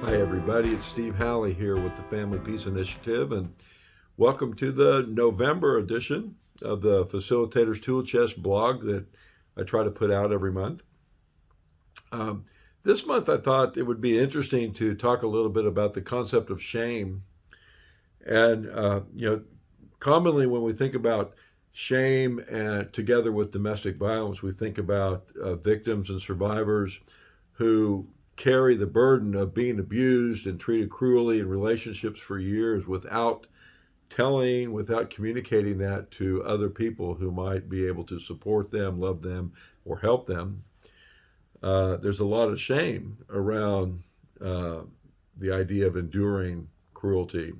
Hi, everybody. It's Steve Halley here with the Family Peace Initiative, and welcome to the November edition of the Facilitators Tool Chest blog that I try to put out every month. Um, this month, I thought it would be interesting to talk a little bit about the concept of shame. And, commonly when we think about shame and together with domestic violence, we think about victims and survivors who carry the burden of being abused and treated cruelly in relationships for years without communicating that to other people who might be able to support them, love them, or help them. There's a lot of shame around the idea of enduring cruelty.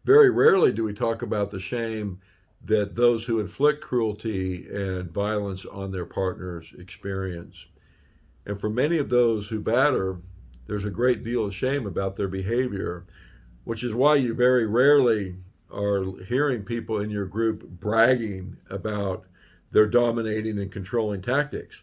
Very rarely do we talk about the shame that those who inflict cruelty and violence on their partners experience. And for many of those who batter, there's a great deal of shame about their behavior, which is why you very rarely are hearing people in your group bragging about their dominating and controlling tactics.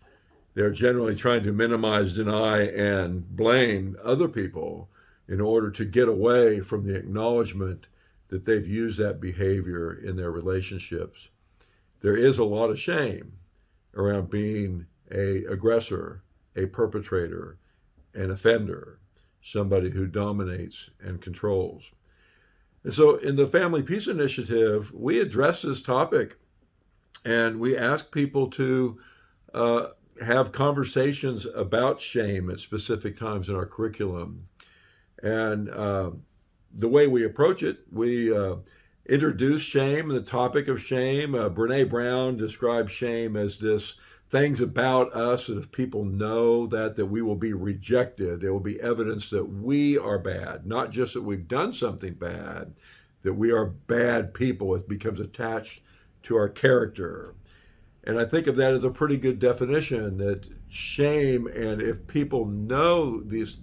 They're generally trying to minimize, deny, and blame other people in order to get away from the acknowledgement that they've used that behavior in their relationships. There is a lot of shame around being an aggressor, a perpetrator, an offender, somebody who dominates and controls. And so in the Family Peace Initiative, we address this topic and we ask people to have conversations about shame at specific times in our curriculum. And the way we approach it, we introduce shame, the topic of shame. Brene Brown describes shame as this things about us that if people know that we will be rejected. There will be evidence that we are bad, not just that we've done something bad, that we are bad people. It becomes attached to our character. And I think of that as a pretty good definition that shame, and if people know this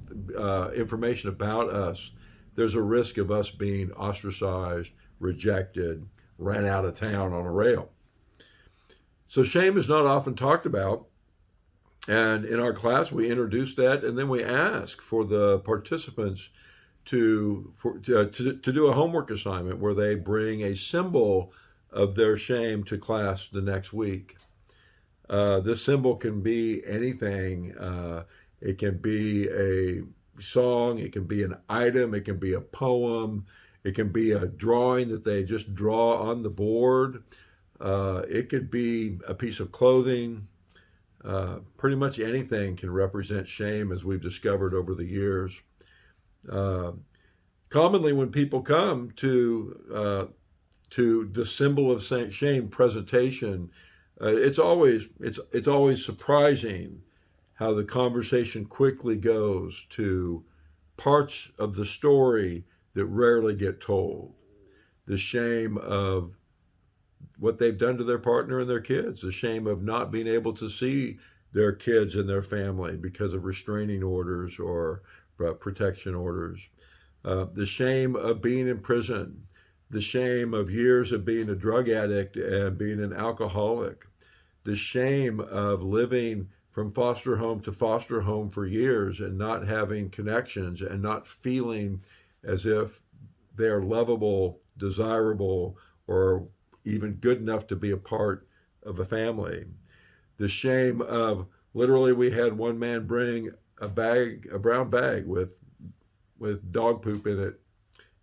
information about us, there's a risk of us being ostracized, rejected, ran out of town on a rail. So shame is not often talked about. And in our class, we introduce that, and then we ask for the participants to do a homework assignment where they bring a symbol of their shame to class the next week. This symbol can be anything. It can be a song, it can be an item, it can be a poem, it can be a drawing that they just draw on the board. It could be a piece of clothing. Pretty much anything can represent shame, as we've discovered over the years. Commonly, when people come to the symbol of shame presentation, it's always surprising how the conversation quickly goes to parts of the story that rarely get told. The shame of what they've done to their partner and their kids, the shame of not being able to see their kids and their family because of restraining orders or protection orders, the shame of being in prison, the shame of years of being a drug addict and being an alcoholic, the shame of living from foster home to foster home for years and not having connections and not feeling as if they're lovable, desirable, or even good enough to be a part of a family. The shame of literally, we had one man bring a brown bag with dog poop in it,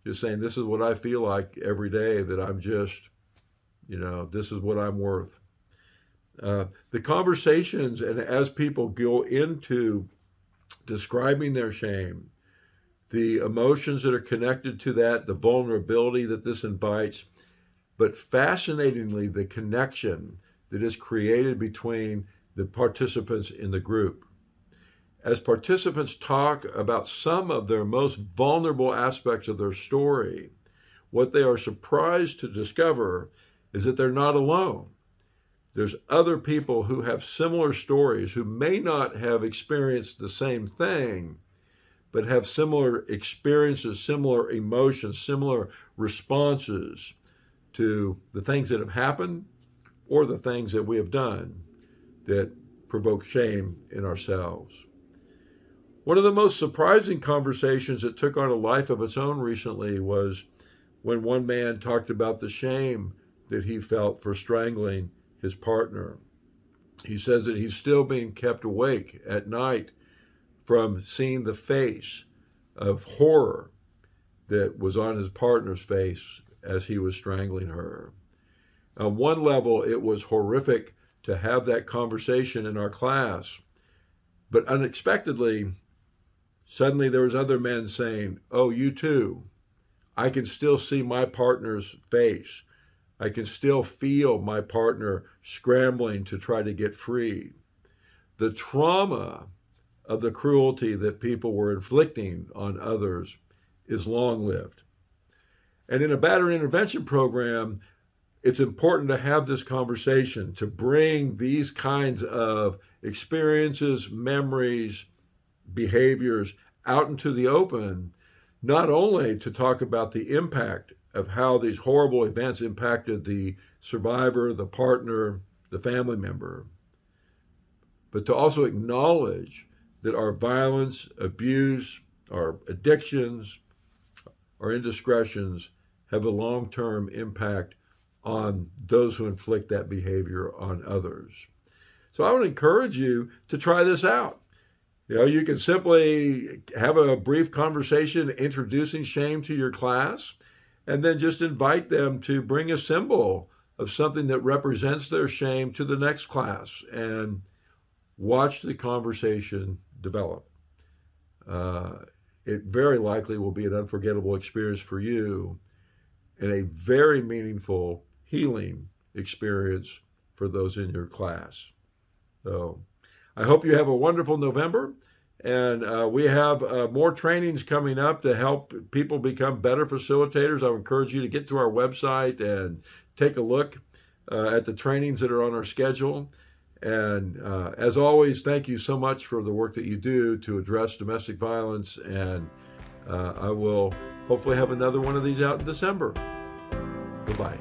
just saying, this is what I feel like every day, that I'm just, this is what I'm worth. The conversations, and as people go into describing their shame, the emotions that are connected to that, the vulnerability that this invites, but fascinatingly, the connection that is created between the participants in the group. As participants talk about some of their most vulnerable aspects of their story, what they are surprised to discover is that they're not alone. There's other people who have similar stories, who may not have experienced the same thing, but have similar experiences, similar emotions, similar responses to the things that have happened or the things that we have done that provoke shame in ourselves. One of the most surprising conversations that took on a life of its own recently was when one man talked about the shame that he felt for strangling his partner. He says that he's still being kept awake at night from seeing the face of horror that was on his partner's face as he was strangling her. On one level, it was horrific to have that conversation in our class, but unexpectedly, suddenly there was other men saying, "Oh, you too. I can still see my partner's face. I can still feel my partner scrambling to try to get free." The trauma of the cruelty that people were inflicting on others is long-lived. And in a battery intervention program, it's important to have this conversation, to bring these kinds of experiences, memories, behaviors out into the open, not only to talk about the impact of how these horrible events impacted the survivor, the partner, the family member, but to also acknowledge that our violence, abuse, our addictions, our indiscretions have a long-term impact on those who inflict that behavior on others. So I would encourage you to try this out. You can simply have a brief conversation introducing shame to your class, and then just invite them to bring a symbol of something that represents their shame to the next class and watch the conversation develop. It very likely will be an unforgettable experience for you and a very meaningful healing experience for those in your class. So I hope you have a wonderful November, and we have more trainings coming up to help people become better facilitators. I encourage you to get to our website and take a look at the trainings that are on our schedule. And as always, thank you so much for the work that you do to address domestic violence, and I will hopefully have another one of these out in December. Goodbye.